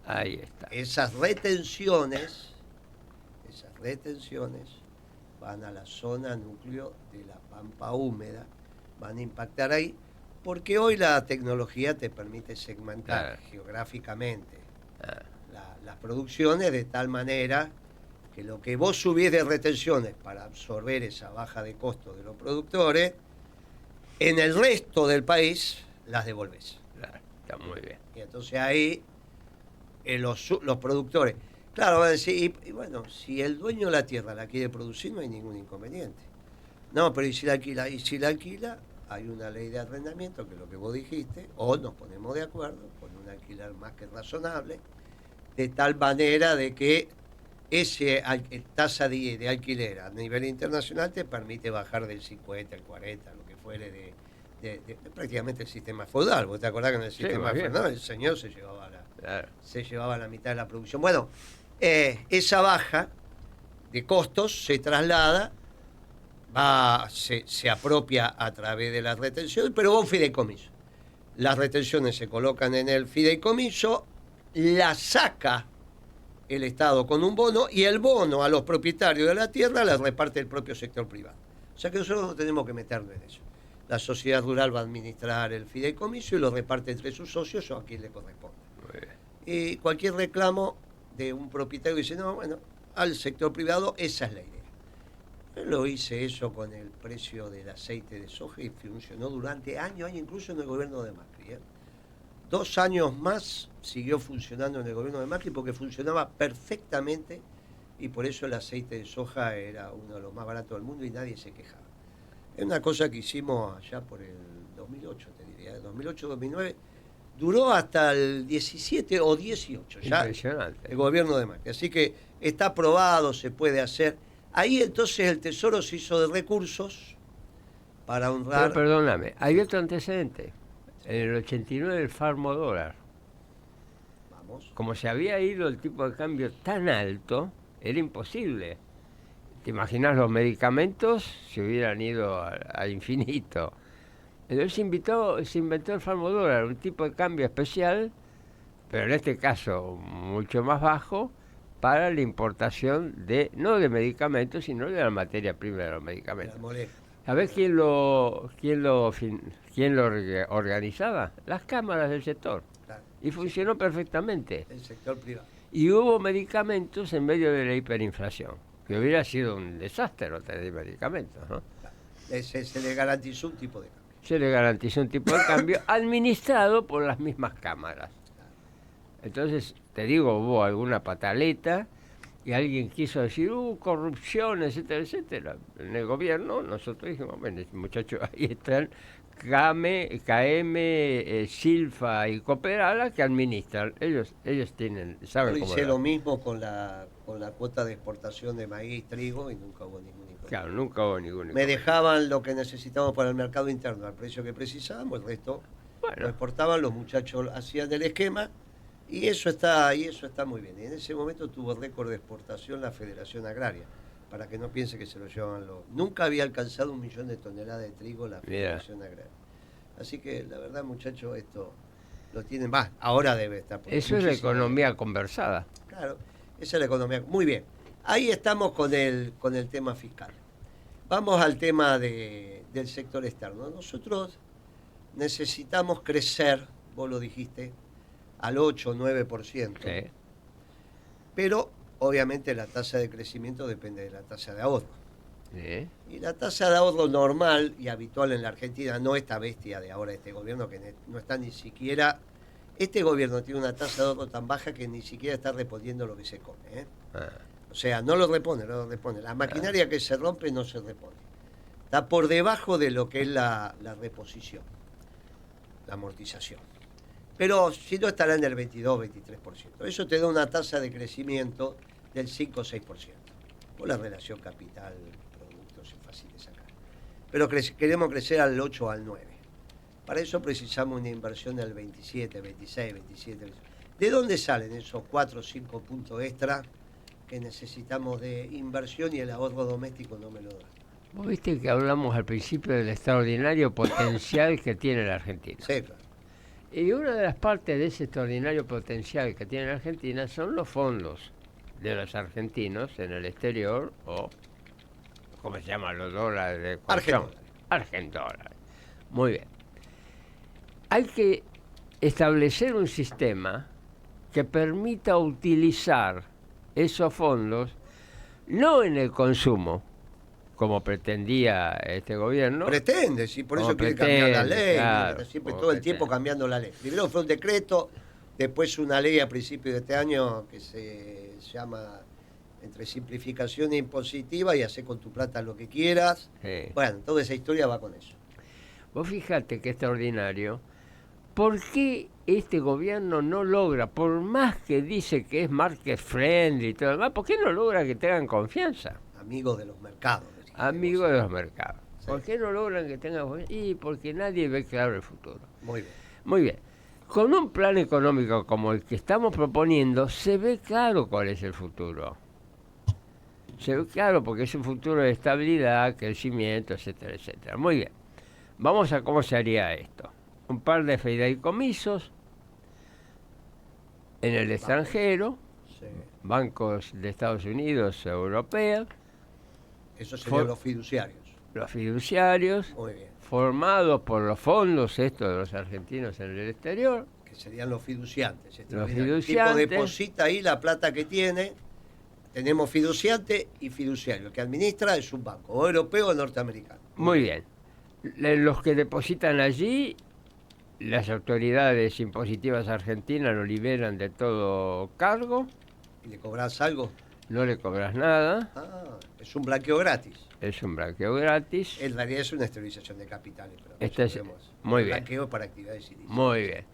Ahí está. Esas retenciones van a la zona núcleo de la Pampa Húmeda, van a impactar ahí, porque hoy la tecnología te permite segmentar geográficamente las producciones de tal manera que lo que vos subís de retenciones para absorber esa baja de costo de los productores, en el resto del país las devolvés. Claro, está muy bien. Y entonces ahí los productores, claro, van a decir, y bueno, si el dueño de la tierra la quiere producir, no hay ningún inconveniente. No, pero ¿y si la alquila? Y si la alquila, hay una ley de arrendamiento, que es lo que vos dijiste, o nos ponemos de acuerdo con un alquiler más que razonable, de tal manera de que esa tasa de alquiler a nivel internacional te permite bajar del 50 al 40, lo que fuere de prácticamente el sistema feudal. ¿Vos te acordás que en el sistema feudal el señor se llevaba la mitad de la producción? Bueno, esa baja de costos se traslada, se apropia a través de las retenciones, pero va un fideicomiso. Las retenciones se colocan en el fideicomiso, la saca el Estado con un bono, y el bono a los propietarios de la tierra la reparte el propio sector privado. O sea que nosotros no tenemos que meternos en eso. La sociedad rural va a administrar el fideicomiso y lo reparte entre sus socios o a quien le corresponde. Y cualquier reclamo de un propietario dice, no, bueno, al sector privado, esa es la idea. Yo lo hice eso con el precio del aceite de soja y funcionó durante años, incluso en el gobierno de Macri. 2 años más siguió funcionando en el gobierno de Macri porque funcionaba perfectamente, y por eso el aceite de soja era uno de los más baratos del mundo y nadie se quejaba. Es una cosa que hicimos allá por el 2008, te diría, 2008-2009, duró hasta el 17 o 18 ya. Impresionante. El gobierno de Macri. Así que está aprobado, se puede hacer. Ahí entonces el Tesoro se hizo de recursos para honrar... Pero perdóname, hay otro antecedente. En el 89 el Farmo Dólar. Vamos. Como se había ido el tipo de cambio tan alto, era imposible. ¿Te imaginas los medicamentos? Se hubieran ido al infinito. Entonces se inventó el Farmo Dólar, un tipo de cambio especial, pero en este caso mucho más bajo, para la importación no de medicamentos, sino de la materia prima de los medicamentos. ¿Sabés quién lo organizaba? Las cámaras del sector. Claro. Y funcionó perfectamente. El sector privado. Y hubo medicamentos en medio de la hiperinflación, que hubiera sido un desastre no tener medicamentos, ¿no? Se le garantizó un tipo de cambio. Se le garantizó un tipo de cambio administrado por las mismas cámaras. Entonces, te digo, hubo alguna pataleta y alguien quiso decir, corrupción, etcétera, etcétera, en el gobierno, nosotros dijimos, bueno, muchachos, ahí están KM, Silfa y Cooperala que administran. Ellos saben Yo cómo. hice lo mismo con la cuota de exportación de maíz, trigo, y nunca hubo ningún inconveniente. Claro, nunca hubo ningún Me inconveniente. dejaban lo que necesitábamos para el mercado interno al precio que precisábamos, el resto lo Bueno, exportaban, los muchachos hacían el esquema, y eso está muy bien. Y en ese momento tuvo récord de exportación la Federación Agraria, para que no piense que se lo llevaban los... Nunca había alcanzado 1 millón de toneladas de trigo la Federación Agraria. Así que la verdad, muchachos, esto lo tienen más. Ahora debe estar. eso es la economía conversada. Claro, esa es la economía. Muy bien. Ahí estamos con el tema fiscal. Vamos al tema del sector externo. Nosotros necesitamos crecer, vos lo dijiste, al 8 o 9%. Sí. Pero obviamente la tasa de crecimiento depende de la tasa de ahorro. Sí. Y la tasa de ahorro normal y habitual en la Argentina, no esta bestia de ahora, este gobierno que no está ni siquiera... Este gobierno tiene una tasa de ahorro tan baja que ni siquiera está reponiendo lo que se come. O sea, no lo repone. La maquinaria que se rompe no se repone. Está por debajo de lo que es la reposición, la amortización. Pero si no, estará en el 22-23%. Eso te da una tasa de crecimiento del 5 o 6%. Por la relación capital-productos es fácil de sacar. Pero queremos crecer al 8 o al 9. Para eso precisamos una inversión del 27, 26, 27. ¿De dónde salen esos 4 o 5 puntos extra que necesitamos de inversión y el ahorro doméstico no me lo da? Vos viste que hablamos al principio del extraordinario potencial que tiene la Argentina. Sí, claro. Y una de las partes de ese extraordinario potencial que tiene la Argentina son los fondos de los argentinos en el exterior, o ¿cómo se llaman los dólares de colchón? Argentdólares. Muy bien. Hay que establecer un sistema que permita utilizar esos fondos no en el consumo, como pretendía este gobierno. Pretende, sí, por eso Como quiere cambiar la ley, claro, siempre como todo el pretende. tiempo cambiando la ley. Primero fue un decreto, después una ley a principios de este año que se llama entre simplificación e impositiva y hacer con tu plata lo que quieras. Sí. Bueno, toda esa historia va con eso. Vos fíjate que extraordinario. ¿Por qué este gobierno no logra, por más que dice que es market friendly y todo lo demás, por qué no logra que tengan confianza? Amigos de los mercados. Amigos de los mercados. Sí. ¿Por qué no logran que tengan confianza? Y porque nadie ve claro el futuro. Muy bien. Muy bien. Con un plan económico como el que estamos proponiendo, se ve claro cuál es el futuro. Se ve claro porque es un futuro de estabilidad, crecimiento, etcétera, etcétera. Muy bien. Vamos a cómo se haría esto. Un par de fideicomisos en el extranjero, Sí. bancos de Estados Unidos, europeos, Esos serían los fiduciarios. los fiduciarios, Muy bien. formados por los fondos estos de los argentinos en el exterior. Que serían los fiduciantes. Los El tipo fiduciantes. deposita ahí la plata que tiene. Tenemos fiduciante y fiduciario. El que administra es un banco, o europeo o norteamericano. Muy bien. Los que depositan allí, las autoridades impositivas argentinas lo liberan de todo cargo, ¿Y le cobras algo? no le cobras nada, Ah, es un blanqueo gratis. es un blanqueo gratis. En realidad es una esterilización de capitales. Pero Este es- muy bien. Blanqueo para actividades ilícitas. Muy bien.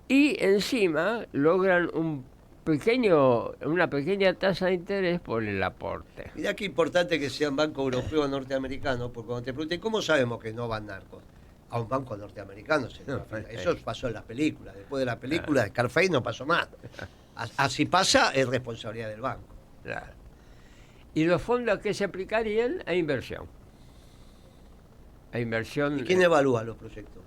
Y encima logran una pequeña tasa de interés por el aporte. Mirá qué importante que sean bancos europeos o norteamericanos, porque cuando te pregunté, ¿cómo sabemos que no van narcos? A un banco norteamericano. Eso pasó en las películas. Después de la película de Scarface no pasó más. Así pasa, es responsabilidad del banco. Claro. Y los fondos que se aplicarían a inversión. A inversión. ¿Y quién evalúa los proyectos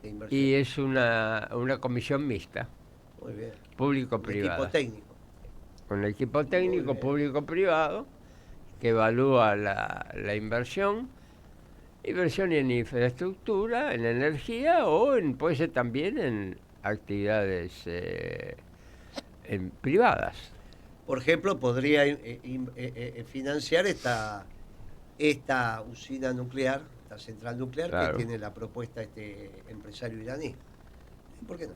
de inversión? Y es una comisión mixta, Muy bien. público-privada. Equipo técnico. Un equipo técnico bien. público-privado que evalúa la inversión en infraestructura, en energía o puede ser también en actividades privadas. Por ejemplo, podría financiar esta usina nuclear, esta central nuclear Claro. que tiene la propuesta este empresario iraní. ¿Por qué no?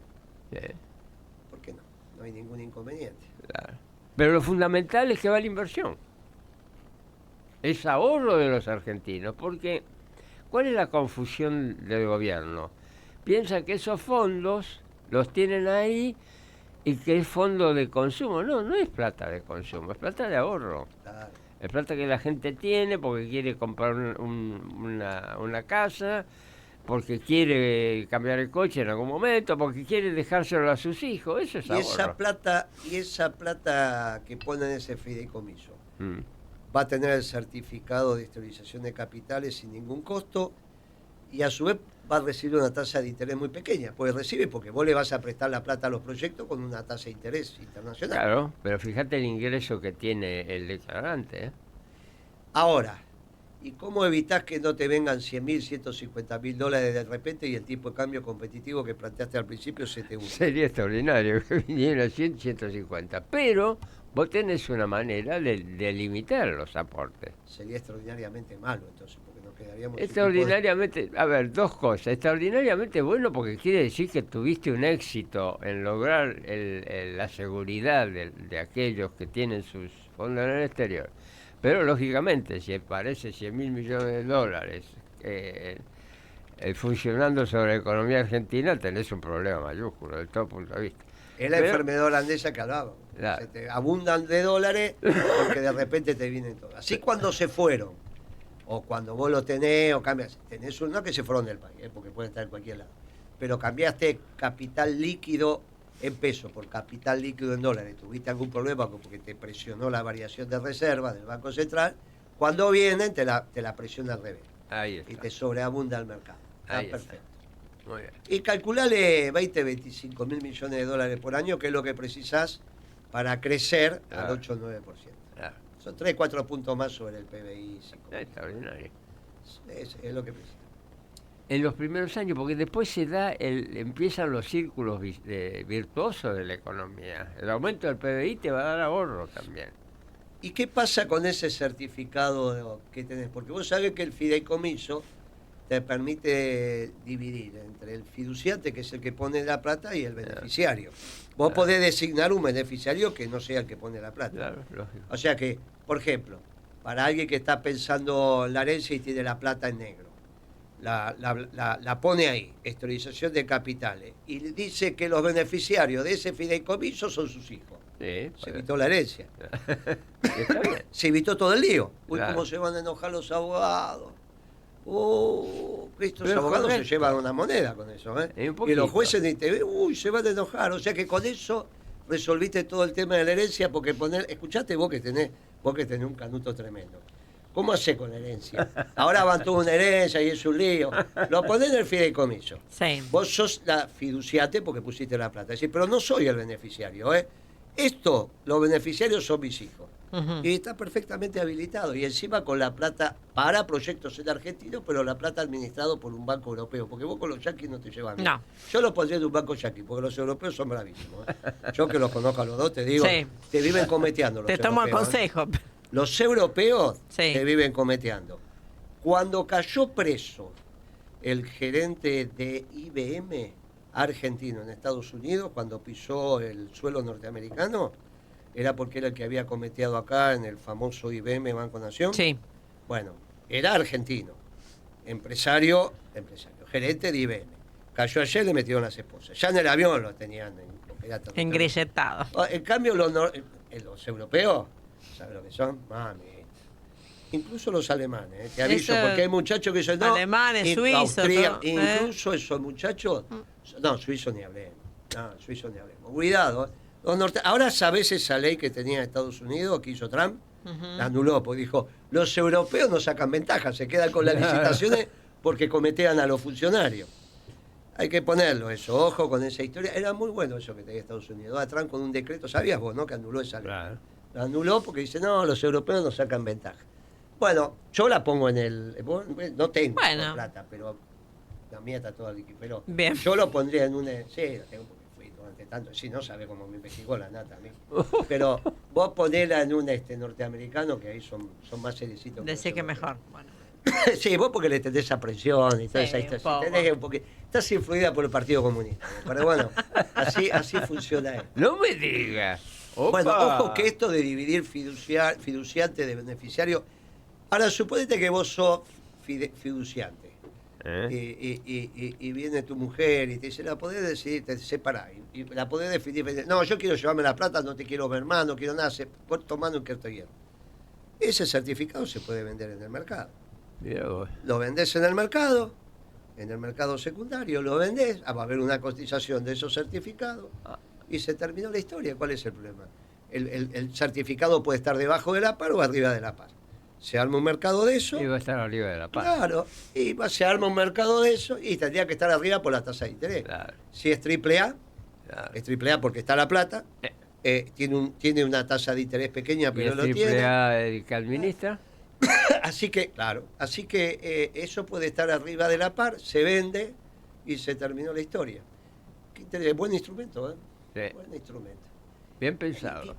Eh, ¿Por qué no? No hay ningún inconveniente. claro. Pero lo fundamental es que va la inversión. Es ahorro de los argentinos, porque ¿cuál es la confusión del gobierno? Piensa que esos fondos los tienen ahí y que es fondo de consumo. No, no es plata de consumo, es plata de ahorro. Claro. Es plata que la gente tiene porque quiere comprar una casa, porque quiere cambiar el coche en algún momento, porque quiere dejárselo a sus hijos. Eso es Y ahorro. esa plata que pone en ese fideicomiso Mm. va a tener el certificado de esterilización de capitales sin ningún costo y a su vez va a recibir una tasa de interés muy pequeña. Pues recibe porque vos le vas a prestar la plata a los proyectos con una tasa de interés internacional. Claro, pero fíjate el ingreso que tiene el declarante, ¿eh? Ahora, ¿y cómo evitás que no te vengan 100.000, 150.000 dólares de repente y el tipo de cambio competitivo que planteaste al principio se te hunde? Sería extraordinario que viniera 100, 150. Pero vos tenés una manera de limitar los aportes. Sería extraordinariamente malo entonces, porque nos quedaríamos... sin Extraordinariamente, a ver, dos cosas. Extraordinariamente bueno porque quiere decir que tuviste un éxito en lograr la seguridad de aquellos que tienen sus fondos en el exterior. Pero lógicamente, si aparece 100.000 millones de dólares funcionando sobre la economía argentina, tenés un problema mayúsculo desde todo punto de vista. Es la Pero- enfermedad holandesa que hablábamos. Claro. Se te abundan de dólares porque de repente te vienen todos. Así cuando se fueron, o cuando vos lo tenés, o cambias, tenés uno que se fueron del país, porque pueden estar en cualquier lado. Pero cambiaste capital líquido en pesos por capital líquido en dólares. Tuviste algún problema porque te presionó la variación de reserva del Banco Central. Cuando vienen, te la presiona al revés. Ahí Y está. te sobreabunda el mercado. Está Ahí está. perfecto. Muy bien. Y calculale 20, 25 mil millones de dólares por año, que es lo que precisás para crecer Claro. al 8 o 9%. Claro. Son 3, 4 puntos más sobre el PBI. Extraordinario. Es lo que precisás. En los primeros años, porque después empiezan los círculos virtuosos de la economía. El aumento del PBI te va a dar ahorro también. ¿Y qué pasa con ese certificado que tenés? Porque vos sabés que el fideicomiso te permite dividir entre el fiduciante, que es el que pone la plata, y el beneficiario. Vos podés designar un beneficiario que no sea el que pone la plata. Claro, lógico. O sea que, por ejemplo, para alguien que está pensando en la herencia y tiene la plata en negro, la pone ahí, esterilización de capitales, y dice que los beneficiarios de ese fideicomiso son sus hijos. Sí, Se evitó la herencia. está bien. Se evitó todo el lío. Uy, Claro. cómo se van a enojar los abogados. Estos Pero abogados correcto. se llevan una moneda con eso, ¿eh? Un Y poquito. los jueces ni te ven, se van a enojar. O sea que con eso resolviste todo el tema de la herencia, porque escuchaste vos que tenés un canuto tremendo. ¿Cómo hacés con la herencia? Ahora van toda una herencia y es un lío. Lo ponés en el fideicomiso. Sí. Vos sos la fiduciante porque pusiste la plata. Decís, pero no soy el beneficiario, ¿eh? Los beneficiarios son mis hijos. Ujú. Y está perfectamente habilitado. Y encima con la plata para proyectos en argentino, pero la plata administrado por un banco europeo. Porque vos con los yanquis no te llevan bien. No. Yo lo pondría de un banco yanqui, porque los europeos son bravísimos. ¿eh? Yo que los conozco a los dos, te digo, Sí. te viven cometeando los Te tomo el europeos, ¿eh? consejo. Los europeos Sí. te viven cometeando. Cuando cayó preso el gerente de IBM argentino en Estados Unidos, cuando pisó el suelo norteamericano, era porque era el que había cometeado acá en el famoso IBM Banco Nación. Sí. Bueno, era argentino, empresario, gerente de IBM. Cayó ayer, le metieron las esposas. Ya en el avión lo tenían. Engrilletado. En cambio, los europeos, ¿sabes lo que son? Mami. Incluso los alemanes, te aviso, Eso- porque hay muchachos que dicen, no, Alemanes, suizos, todo, incluso esos muchachos, no, suizos ni hablemos, Cuidado, ahora sabés esa ley que tenía Estados Unidos, que hizo Trump, la anuló, porque dijo, los europeos no sacan ventaja, se quedan con las licitaciones porque cometean a los funcionarios. Hay que ponerlo eso, ojo con esa historia. Era muy bueno eso que tenía Estados Unidos. A Trump con un decreto, sabías vos, ¿no? Que anuló esa ley. Claro. La anuló porque dice, no, los europeos no sacan ventaja. Bueno, yo la pongo en el... No tengo Bueno. plata, pero la mía está toda líquida. Pero Bien. yo lo pondría en un... Sí, lo tengo porque fui durante tanto... Sí, no sabe cómo me investigó la nata a mí. Pero vos ponela en un norteamericano, que ahí son más sericitos. Decí los que europeos. mejor. Bueno. Sí, vos porque le tenés esa presión y toda Sí, esa un historia. poco. Tenés un poquito- estás influida por el Partido Comunista. Pero bueno, así funciona esto. No me digas. Bueno, ¡Opa! ojo que esto de dividir fiduciante de beneficiario. Ahora, suponete que vos sos fiduciante. Y viene tu mujer y te dice, la podés decidir, te separás. Y la podés definir. No, yo quiero llevarme la plata, no te quiero ver más, no quiero nada. Tomando un cartón. Ese certificado se puede vender en el mercado. Mirá vos. Lo vendés en el mercado secundario, lo vendés, va a haber una cotización de esos certificados y se terminó la historia. ¿Cuál es el problema? El certificado puede estar debajo de la par o arriba de la par. Se arma un mercado de eso. Y va a estar arriba de la paz. Claro, se arma un mercado de eso y tendría que estar arriba por la tasa de interés. Claro. Si es AAA, Claro. es AAA porque está la plata, tiene una tasa de interés pequeña, ¿Y pero el lo tiene. AAA el que administra? Así que eso puede estar arriba de la par, se vende y se terminó la historia. Buen instrumento, ¿eh? Sí. Buen instrumento. Bien pensado.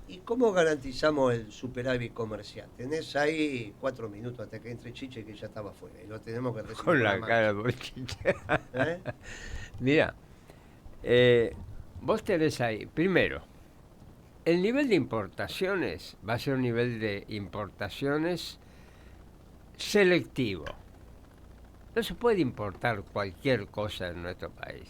¿Y cómo garantizamos el superávit comercial? Tenés ahí 4 minutos hasta que entre Chiche, que ya estaba afuera, y lo tenemos que recibir Con la mano. cara bolchicha. ¿Eh? Mira, vos tenés ahí, primero, el nivel de importaciones va a ser un nivel de importaciones selectivo. No se puede importar cualquier cosa en nuestro país.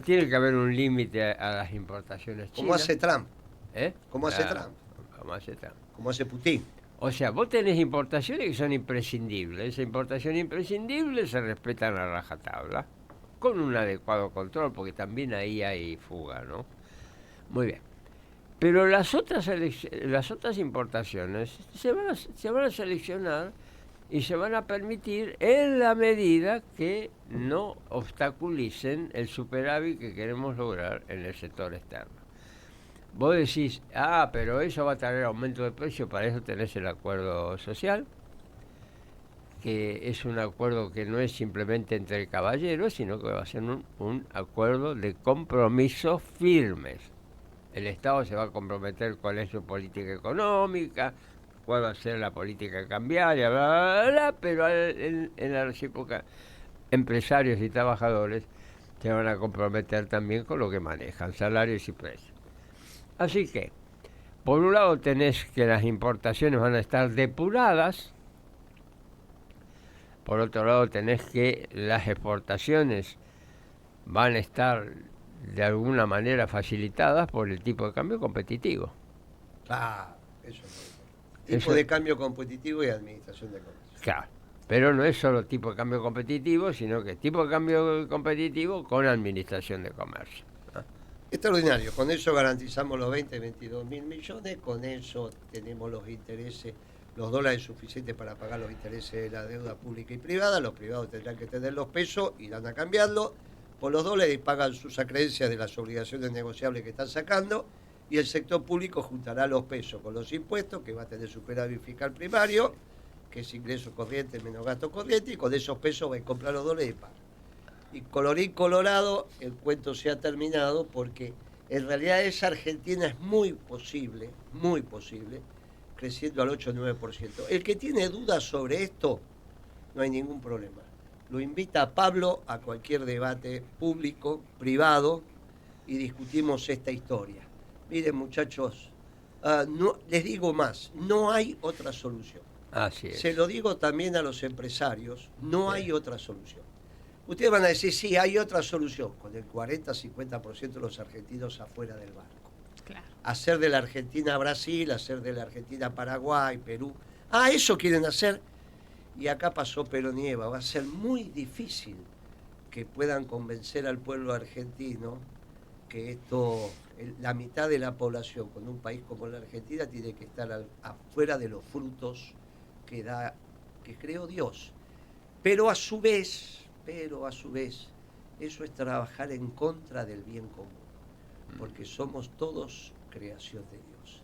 Tiene que haber un límite a las importaciones chinas. Como hace Trump, ¿Eh? como hace Claro, Trump, como hace Trump. como hace Putin. O sea, vos tenés importaciones que son imprescindibles. Esa importación imprescindible se respetan a rajatabla, con un adecuado control, porque también ahí hay fuga, ¿no? Muy bien. Pero las otras importaciones se van a seleccionar y se van a permitir en la medida que no obstaculicen el superávit que queremos lograr en el sector externo. Vos decís, pero eso va a traer aumento de precio, para eso tenés el acuerdo social, que es un acuerdo que no es simplemente entre caballeros, sino que va a ser un acuerdo de compromisos firmes. El Estado se va a comprometer cuál es su política económica, cuál va a ser la política cambiaria, bla, bla, bla, pero en la recíproca, empresarios y trabajadores se van a comprometer también con lo que manejan, salarios y precios. Así que, por un lado tenés que las importaciones van a estar depuradas, por otro lado tenés que las exportaciones van a estar de alguna manera facilitadas por el tipo de cambio competitivo. Claro, eso es muy importante. Tipo de cambio competitivo y administración de comercio. Claro, pero no es solo tipo de cambio competitivo, sino que tipo de cambio competitivo con administración de comercio. Extraordinario, con eso garantizamos los 22 mil millones, con eso tenemos los intereses, los dólares suficientes para pagar los intereses de la deuda pública y privada. Los privados tendrán que tener los pesos, irán a cambiarlo por los dólares y pagan sus acreencias de las obligaciones negociables que están sacando, y el sector público juntará los pesos con los impuestos, que va a tener superávit fiscal primario, que es ingreso corriente menos gasto corriente, y con esos pesos va a comprar los dólares y paga. Y colorín colorado, el cuento se ha terminado, porque en realidad esa Argentina es muy posible, creciendo al 8 o 9%. El que tiene dudas sobre esto, no hay ningún problema. Lo invita a Pablo a cualquier debate público, privado, y discutimos esta historia. Miren, muchachos, les digo más, no hay otra solución. Así es. Se lo digo también a los empresarios, no hay otra solución. Ustedes van a decir, sí, hay otra solución, con el 40-50% de los argentinos afuera del barco. Claro. Hacer de la Argentina Brasil, hacer de la Argentina Paraguay, Perú. Eso quieren hacer. Y acá pasó Perón y Eva. Va a ser muy difícil que puedan convencer al pueblo argentino que la mitad de la población con un país como la Argentina tiene que estar afuera de los frutos que creó Dios. Pero a su vez, eso es trabajar en contra del bien común, porque somos todos creación de Dios.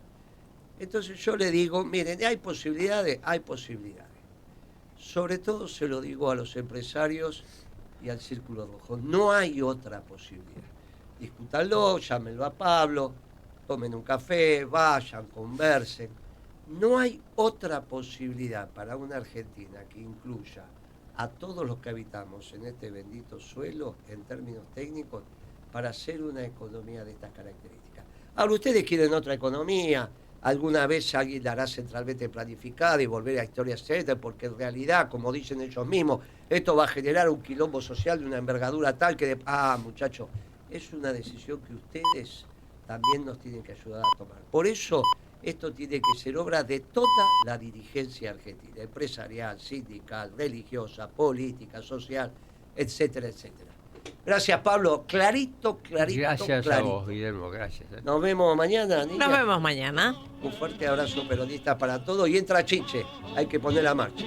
Entonces yo le digo, miren, hay posibilidades. Sobre todo se lo digo a los empresarios y al Círculo Rojo, no hay otra posibilidad. Discútanlo, llámenlo a Pablo, tomen un café, vayan, conversen. No hay otra posibilidad para una Argentina que incluya a todos los que habitamos en este bendito suelo, en términos técnicos, para hacer una economía de estas características. Ahora ustedes quieren otra economía, alguna vez alguien la hará centralmente planificada y volver a historias etcétera, porque en realidad, como dicen ellos mismos, esto va a generar un quilombo social de una envergadura tal que, muchachos, es una decisión que ustedes también nos tienen que ayudar a tomar. Por eso, esto tiene que ser obra de toda la dirigencia argentina, empresarial, sindical, religiosa, política, social, etcétera, etcétera. Gracias, Pablo. Clarito. Gracias clarito. a vos, Guillermo, gracias. Nos vemos mañana, niña. Nos vemos mañana. Un fuerte abrazo peronista para todos y entra Chiche. Hay que poner la marcha.